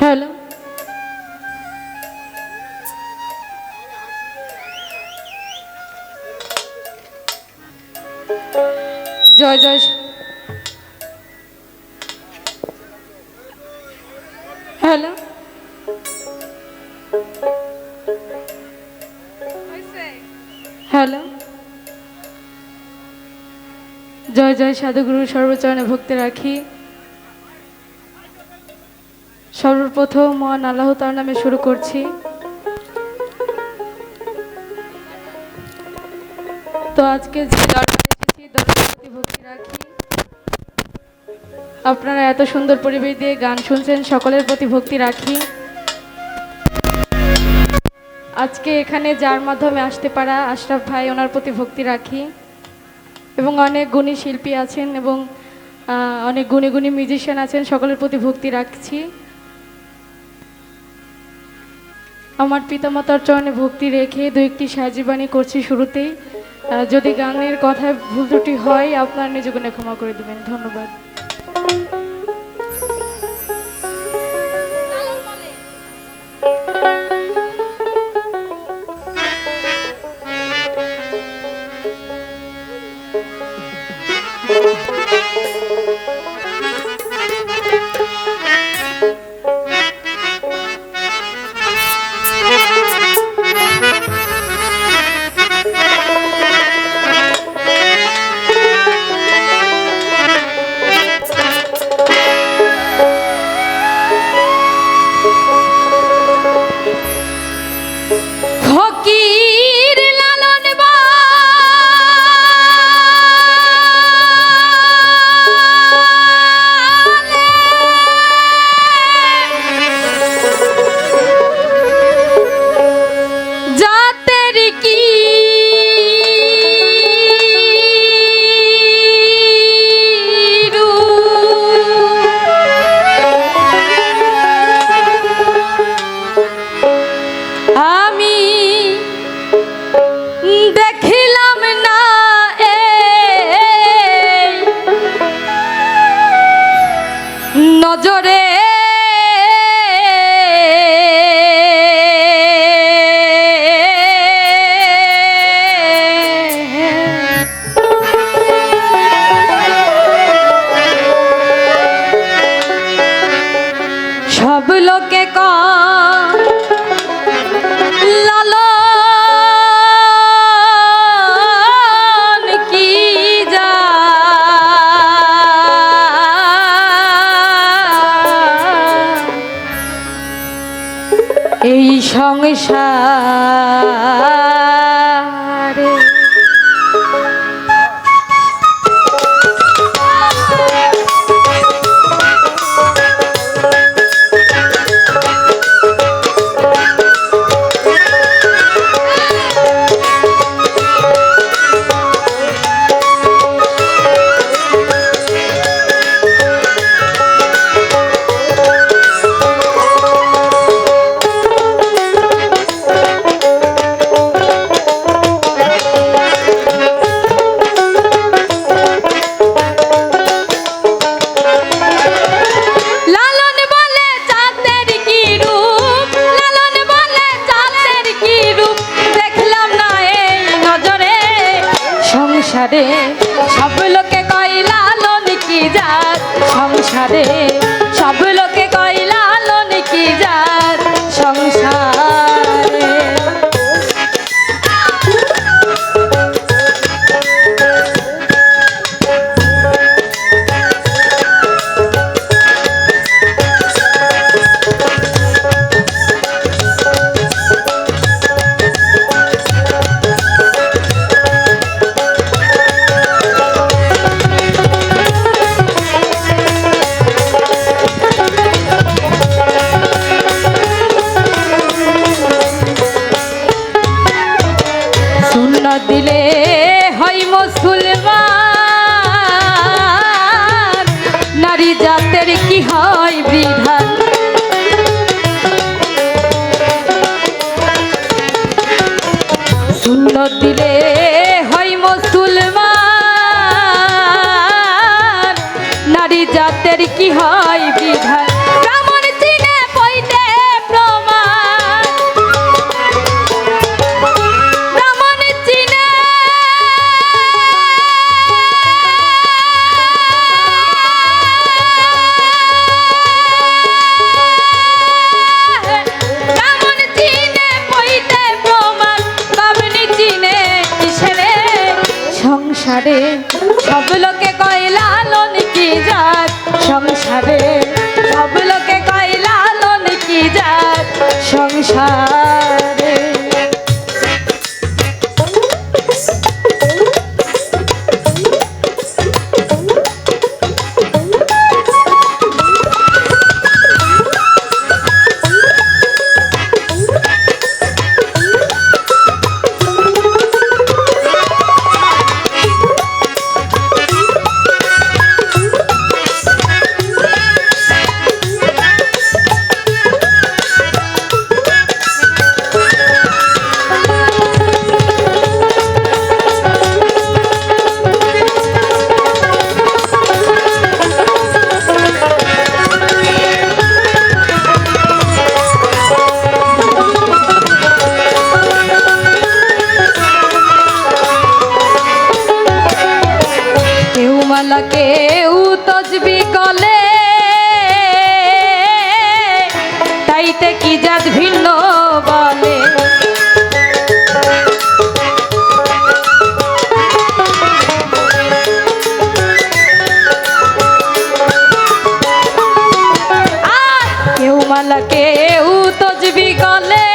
Hello, জয় জয়। Hello, hello, জয় জয় সাধুগুরু সর্বচরণে ভক্তি রাখি। সর্বপ্রথম মহান আল্লাহ তাআলার নামে শুরু করছি। তো আজকে যে দরবারে এসেছি দরবারে প্রতি ভক্তি রাখি। আপনারা এত সুন্দর পরিবেশ দিয়ে গান শুনছেন, সকলের প্রতি ভক্তি রাখি। আজকে এখানে যার মাধ্যমে আসতে পারা আশরাফ ভাই, ওনার প্রতি ভক্তি রাখি। এবং অনেক গুণী শিল্পী আছেন এবং অনেক গুণী গুণী মিউজিশিয়ান আছেন, সকলের প্রতি ভক্তি রাখছি। আমার পিতামাতার চরণে ভক্তি রেখে দু একটি সাহায্যবাণী করছি শুরুতেই। যদি গানের কথায় ভুল ত্রুটি হয় আপনার নিজ গুণে ক্ষমা করে দেবেন, ধন্যবাদ। নজরে সব লোকে লালন কি যা এই সংসারে সংসারে সব লোকে কয় লালন কি জাত, সংসারে সব লোকে কয় লালন কি জাত, সংসারে দিলে হয় মুসলমান, নারী জাতের কি হয় বিধান। সুন্নত দিলে হয় মুসলমান, নারী জাতের কি হয় বিধান। ব্রাহ্মণ চিনে পইতে প্রমাণ, ব্রাহ্মণ চিনে ব্রাহ্মণ চিনে পইতে প্রমাণ, বামনি চিনে কিসেরে সংসারে সব লোকে কয় লালন কি জাত। সংসারে সব লোকে কয় লালন কি জাত। সংসারে কেউ তসবি কলে, তাইতে কি জাত ভিন্ন বলে। কেউ মালা কেউ তসবি কলে,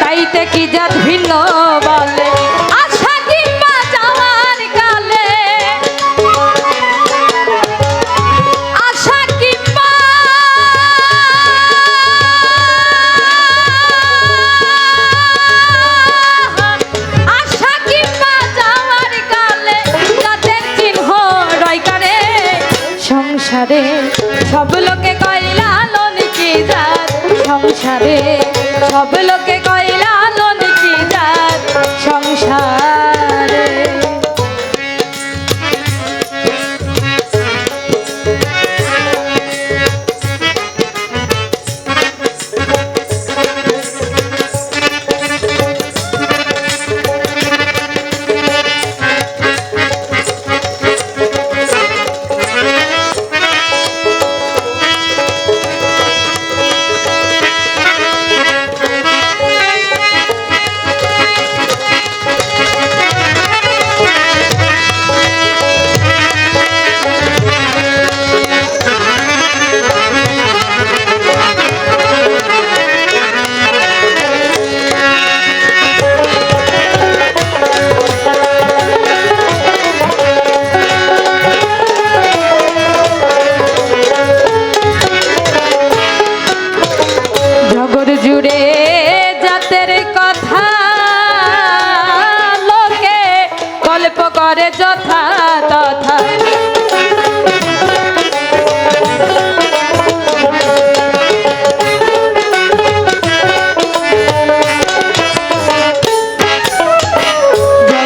তাইতে কি জাত ভিন্ন বলে। সংসারে সব লোকে কয় লালন কি জাত। সংসারে সব লোকে কয় লালন কি জাত। সংসারে জুড়ে জাতের কথা লোকে গল্প করে যথা তথা।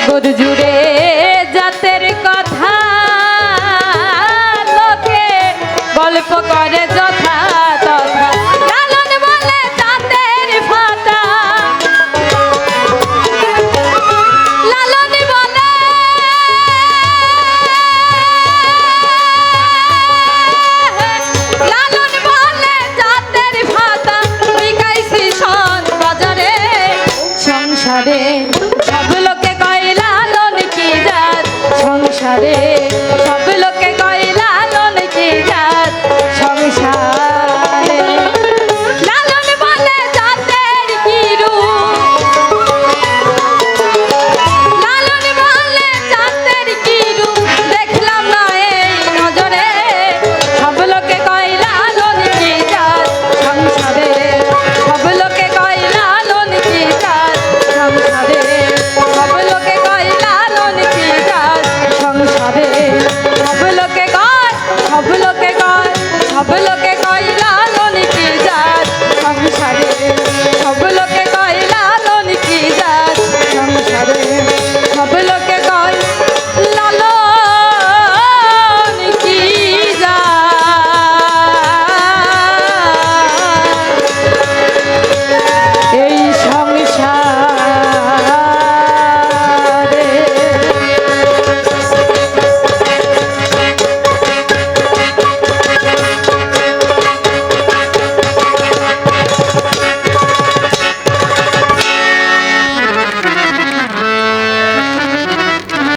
জগৎ জুড়ে জাতের কথা লোকে গল্প করে যথা তথা। সংসারে